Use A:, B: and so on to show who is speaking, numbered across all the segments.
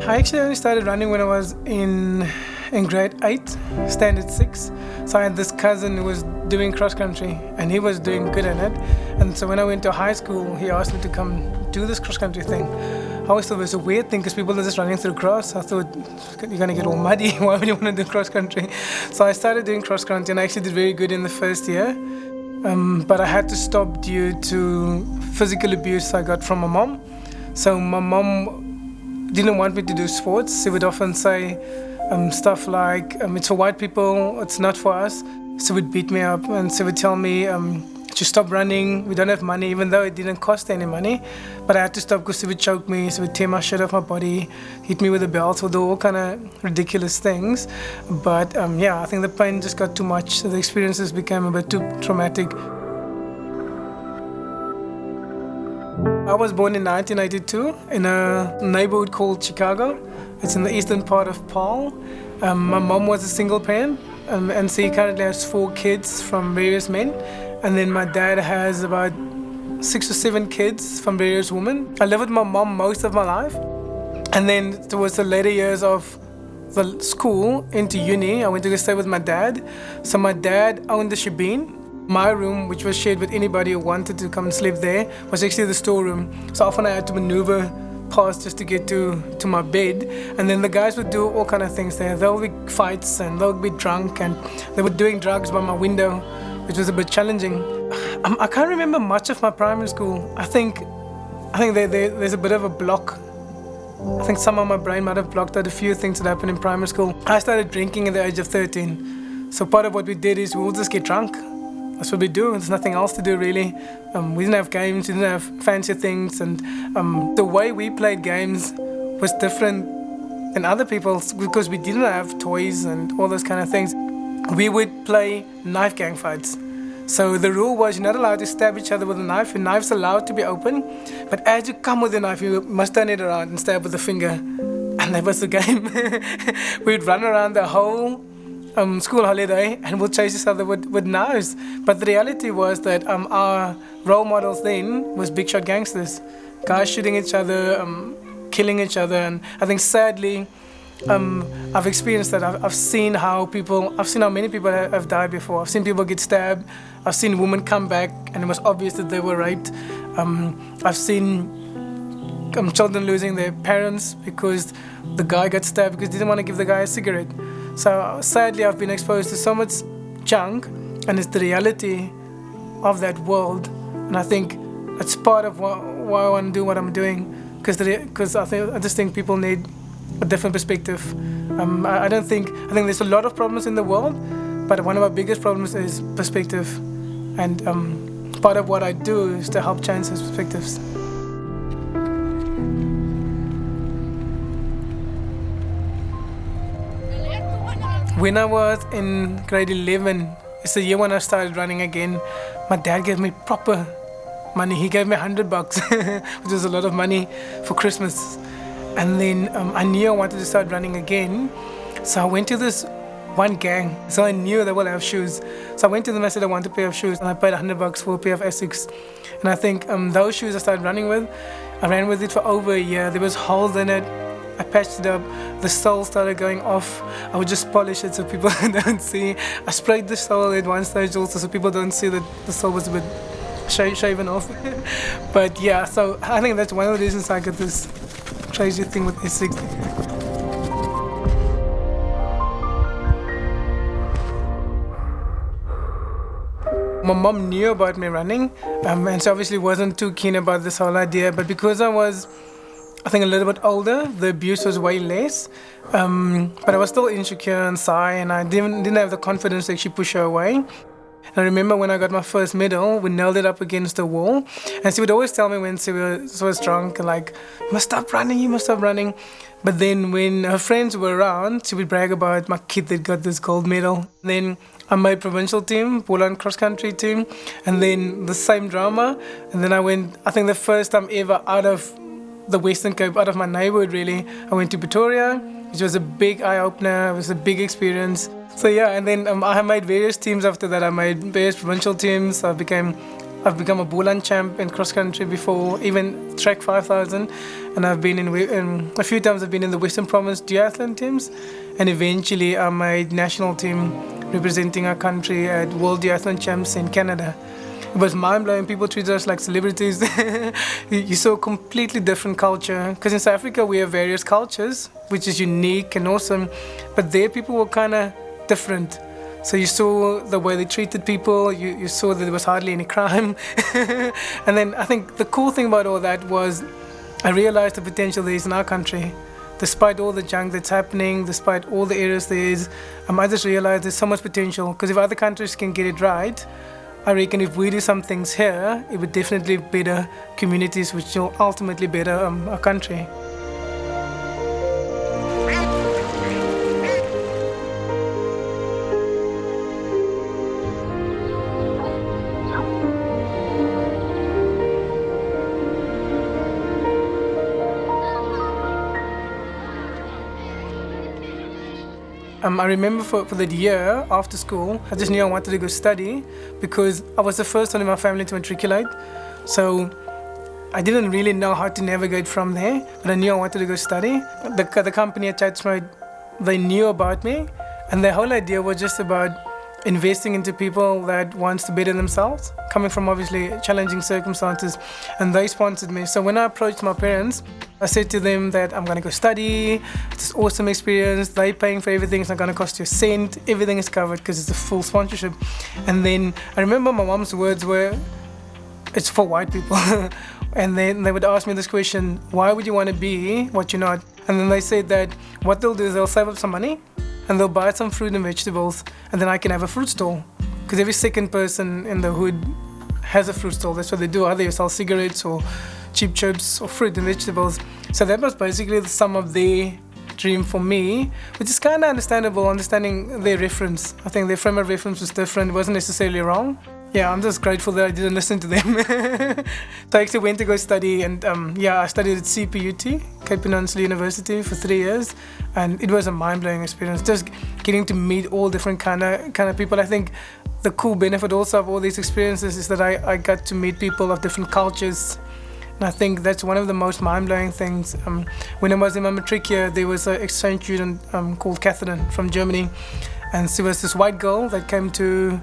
A: I actually only started running when I was in grade 8, standard 6. So I had this cousin who was doing cross country and he was doing good in it. And so when I went to high school, he asked me to come do this cross country thing. I always thought it was a weird thing because people are just running through grass. I thought, you're going to get all muddy. Why would you want to do cross country? So I started doing cross country and I actually did very good in the first year. But I had to stop due to physical abuse I got from my mom. So my mom didn't want me to do sports. She would often say stuff like, it's for white people, it's not for us. She would beat me up and she would tell me to stop running, we don't have money, even though it didn't cost any money. But I had to stop because she would choke me, she would tear my shirt off my body, hit me with a belt, or do all kind of ridiculous things. But yeah, I think the pain just got too much, so the experiences became a bit too traumatic. I was born in 1982 in a neighborhood called Chicago. It's in the eastern part of Paarl. My mom was a single parent, and she currently has 4 kids from various men. And then my dad has about 6 or 7 kids from various women. I lived with my mom most of my life. And then towards the later years of the school into uni, I went to go stay with my dad. So my dad owned the shebeen. My room, which was shared with anybody who wanted to come and sleep there, was actually the storeroom. So often I had to maneuver past just to get to my bed. And then the guys would do all kind of things there. There would be fights and they would be drunk and they were doing drugs by my window, which was a bit challenging. I can't remember much of my primary school. I think there's a bit of a block. I think some of my brain might have blocked out a few things that happened in primary school. I started drinking at the age of 13. So part of what we did is we would just get drunk. That's what we do. There's nothing else to do really. We didn't have games, we didn't have fancy things, and the way we played games was different than other people because we didn't have toys and all those kind of things. We would play knife gang fights. So the rule was you're not allowed to stab each other with a knife. Your knife's allowed to be open, but as you come with the knife, you must turn it around and stab with the finger. And that was the game. We'd run around the whole school holiday and we'll chase each other with knives. But the reality was that our role models then was big shot gangsters. Guys shooting each other, killing each other. And I think sadly, I've experienced that. I've seen how many people have died before. I've seen people get stabbed. I've seen women come back and it was obvious that they were raped. I've seen children losing their parents because the guy got stabbed because he didn't want to give the guy a cigarette. So sadly, I've been exposed to so much junk, and it's the reality of that world. And I think it's part of why I want to do what I'm doing, because I just think people need a different perspective. I think there's a lot of problems in the world, but one of our biggest problems is perspective. And part of what I do is to help change those perspectives. When I was in grade 11, it's the year when I started running again, my dad gave me proper money. He gave me $100, which was a lot of money for Christmas. And then I knew I wanted to start running again. So I went to this one gang. So I knew they will have shoes. So I went to them and I said I want a pair of shoes. And I paid $100 for a pair of Essex. And I think those shoes I started running with, I ran with it for over a year. There was holes in it. I patched it up, the sole started going off. I would just polish it so people don't see. I sprayed the sole at one stage also so people don't see that the sole was a bit shaven off. But yeah, so I think that's one of the reasons I got this crazy thing with Essex. My mom knew about me running, and she obviously wasn't too keen about this whole idea, but because I was a little bit older, the abuse was way less, but I was still insecure and shy, and I didn't have the confidence to actually push her away. And I remember when I got my first medal, we nailed it up against the wall, and she would always tell me when she was drunk, like, you must stop running. But then when her friends were around, she would brag about my kid that got this gold medal. Then I made provincial team, Paarl cross country team, and then the same drama, and then I went, I think the first time ever out of the Western Cape, out of my neighborhood really. I went to Pretoria, which was a big eye-opener, it was a big experience. So yeah, and then I made various teams after that. I made various provincial teams, I became I've become a Bulan champ in cross country before, even track 5,000, and I've been in a few times. I've been in the Western Province duathlon teams, and eventually I made national team representing our country at World Duathlon Champs in Canada. It was mind-blowing. People treated us like celebrities. You saw a completely different culture. Because in South Africa, we have various cultures, which is unique and awesome. But there, people were kind of different. So you saw the way they treated people. You saw that there was hardly any crime. And then I think the cool thing about all that was I realized the potential there is in our country. Despite all the junk that's happening, despite all the errors there is, I just realized there's so much potential. Because if other countries can get it right, I reckon if we do some things here, it would definitely better communities, which will ultimately better our country. I remember for that year after school, I just knew I wanted to go study because I was the first one in my family to matriculate. So I didn't really know how to navigate from there, but I knew I wanted to go study. The company at Chatsmode, they knew about me, and their whole idea was just about investing into people that wants to better themselves, coming from obviously challenging circumstances, and they sponsored me. So when I approached my parents, I said to them that I'm going to go study, it's an awesome experience, they're paying for everything, it's not going to cost you a cent, everything is covered because it's a full sponsorship. And then I remember my mom's words were, it's for white people. And then they would ask me this question, why would you want to be what you're not? And then they said that what they'll do is they'll save up some money and they'll buy some fruit and vegetables, and then I can have a fruit stall. Because every second person in the hood has a fruit stall. That's what they do. Either you sell cigarettes or cheap chips or fruit and vegetables. So that was basically the sum of their dream for me, which is kind of understandable, understanding their reference. I think their frame of reference was different. It wasn't necessarily wrong. Yeah, I'm just grateful that I didn't listen to them. So I actually went to go study, and I studied at CPUT, Cape Peninsula University, for 3 years, and it was a mind-blowing experience. Just getting to meet all different kind of people. I think the cool benefit also of all these experiences is that I got to meet people of different cultures. And I think that's one of the most mind-blowing things. When I was in my matric year, there was an exchange student called Catherine from Germany, and she was this white girl that came to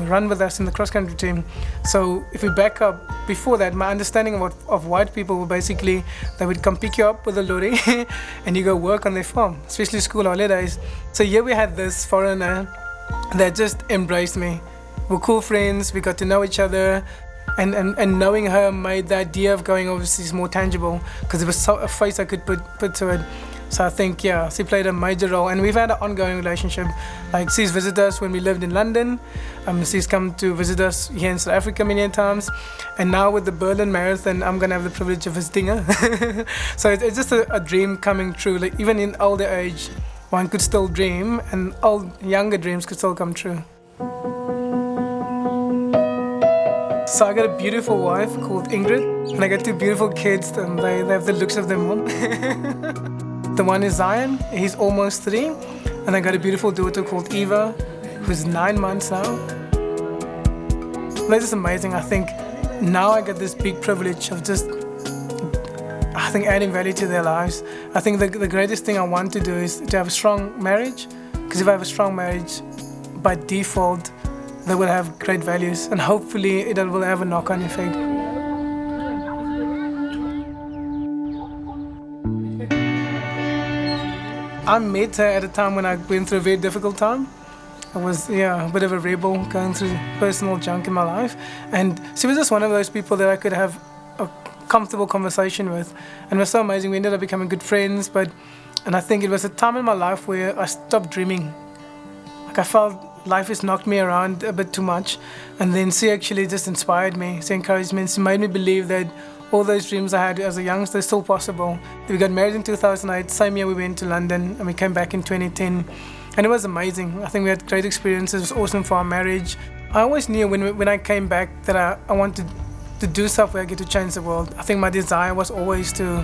A: run with us in the cross-country team. So if we back up before that, my understanding of white people were basically they would come pick you up with a lorry and you go work on their farm, especially school holidays. So here we had this foreigner that just embraced me. We're cool friends, we got to know each other, and knowing her made the idea of going overseas more tangible because there was a face I could put to it. So I think, she played a major role, and we've had an ongoing relationship. Like, she's visited us when we lived in London. She's come to visit us here in South Africa many times. And now with the Berlin Marathon, I'm going to have the privilege of visiting her. So it's just a dream coming true. Like, even in older age, one could still dream, and younger dreams could still come true. So I got a beautiful wife called Ingrid, and I got 2 beautiful kids, and they have the looks of their mom. The one is Zion, he's almost 3, and I got a beautiful daughter called Eva, who's 9 months now. That's just amazing. I think now I get this big privilege of just, adding value to their lives. I think the greatest thing I want to do is to have a strong marriage, because if I have a strong marriage, by default, they will have great values, and hopefully it will have a knock-on effect. I met her at a time when I went through a very difficult time. I was, a bit of a rebel, going through personal junk in my life. And she was just one of those people that I could have a comfortable conversation with. And it was so amazing. We ended up becoming good friends. And I think it was a time in my life where I stopped dreaming. Like, I felt life has knocked me around a bit too much. And then she actually just inspired me. She encouraged me, and she made me believe that all those dreams I had as a youngster are still possible. We got married in 2008. Same year we went to London, and we came back in 2010. And it was amazing. I think we had great experiences. It was awesome for our marriage. I always knew when I came back that I wanted to do stuff where I get to change the world. I think my desire was always to,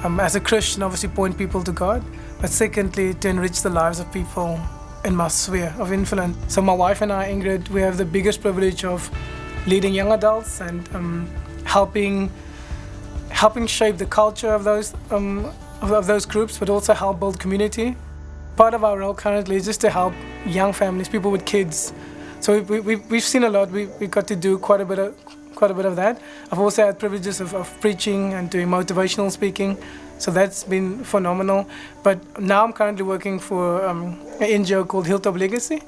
A: as a Christian, obviously point people to God, but secondly, to enrich the lives of people in my sphere of influence. So my wife and I, Ingrid, we have the biggest privilege of leading young adults and helping shape the culture of those groups, but also help build community. Part of our role currently is just to help young families, people with kids. So we've seen a lot. We got to do quite a bit of that. I've also had privileges of preaching and doing motivational speaking, so that's been phenomenal. But now I'm currently working for an NGO called Hilltop Legacy.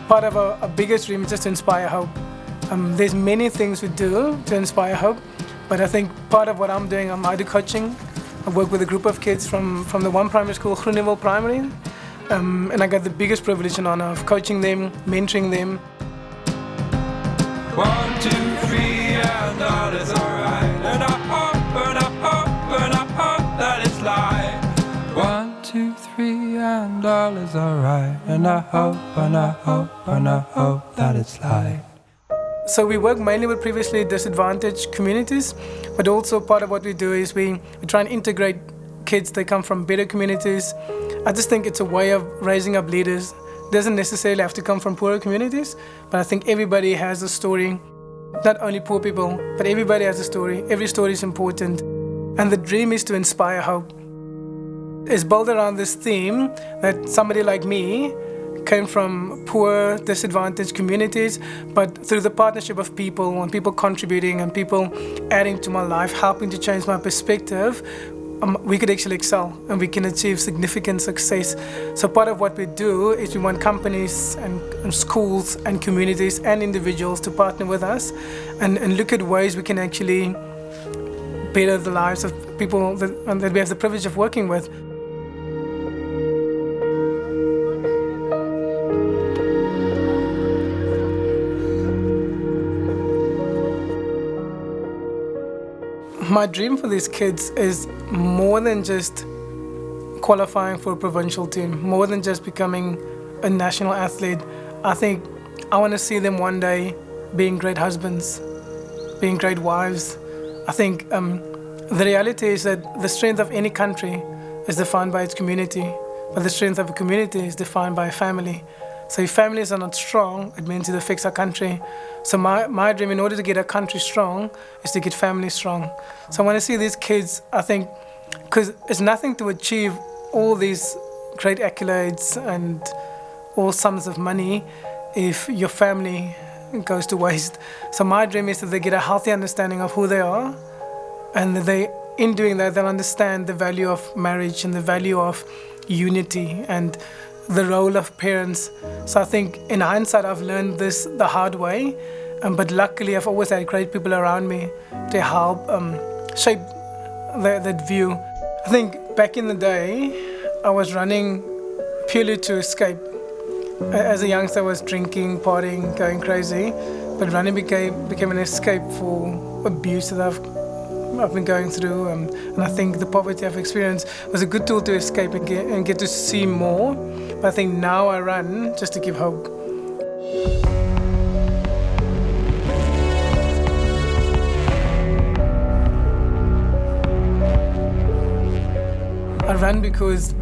A: Part of our biggest dream is just to inspire hope. There's many things we do to inspire hope, but I think part of what I'm doing, I do coaching. I work with a group of kids from the one primary school, Groenewald Primary, and I got the biggest privilege and honor of coaching them, mentoring them.
B: 1, 2, 3, and all is alright. And I hope that it's light. 1, 2, 3, and all is alright. And I hope that it's light.
A: So we work mainly with previously disadvantaged communities, but also part of what we do is we try and integrate kids that come from better communities. I just think it's a way of raising up leaders. It doesn't necessarily have to come from poorer communities, but I think everybody has a story. Not only poor people, but everybody has a story. Every story is important. And the dream is to inspire hope. It's built around this theme that somebody like me came from poor, disadvantaged communities, but through the partnership of people and people contributing and people adding to my life, helping to change my perspective, we could actually excel and we can achieve significant success. So part of what we do is we want companies and schools and communities and individuals to partner with us and look at ways we can actually better the lives of people that we have the privilege of working with. My dream for these kids is more than just qualifying for a provincial team, more than just becoming a national athlete. I think I want to see them one day being great husbands, being great wives. I think the reality is that the strength of any country is defined by its community, but the strength of a community is defined by a family. So if families are not strong, it means it affects our country. So my dream, in order to get our country strong, is to get families strong. So I want to see these kids, I think, because it's nothing to achieve all these great accolades and all sums of money if your family goes to waste. So my dream is that they get a healthy understanding of who they are, and that in doing that, they'll understand the value of marriage and the value of unity and the role of parents. So I think in hindsight I've learned this the hard way, but luckily I've always had great people around me to help shape that view. I think back in the day I was running purely to escape. As a youngster I was drinking, partying, going crazy, but running became an escape for abuse that I've been going through, and I think the poverty I've experienced was a good tool to escape and get to see more. But I think now I run just to give hope. I run because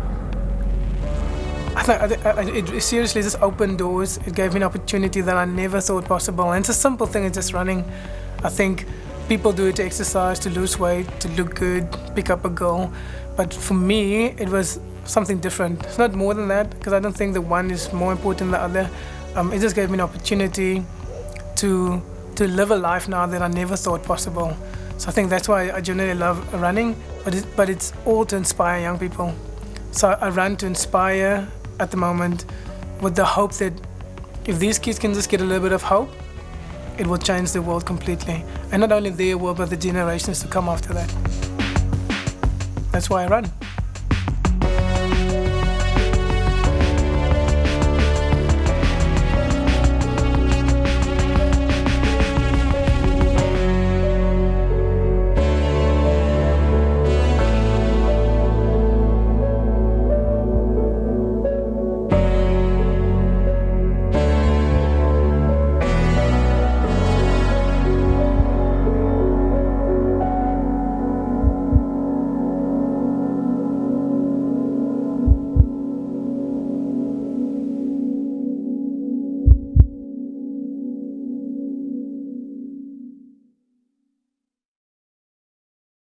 A: it seriously just opened doors. It gave me an opportunity that I never thought possible. And it's a simple thing, it's just running. I think people do it to exercise, to lose weight, to look good, pick up a girl. But for me, it was something different. It's not more than that, because I don't think the one is more important than the other. It just gave me an opportunity to live a life now that I never thought possible. So I think that's why I genuinely love running, but it's all to inspire young people. So I run to inspire at the moment with the hope that if these kids can just get a little bit of hope, it will change the world completely. And not only their world, but the generations to come after that. That's why I run.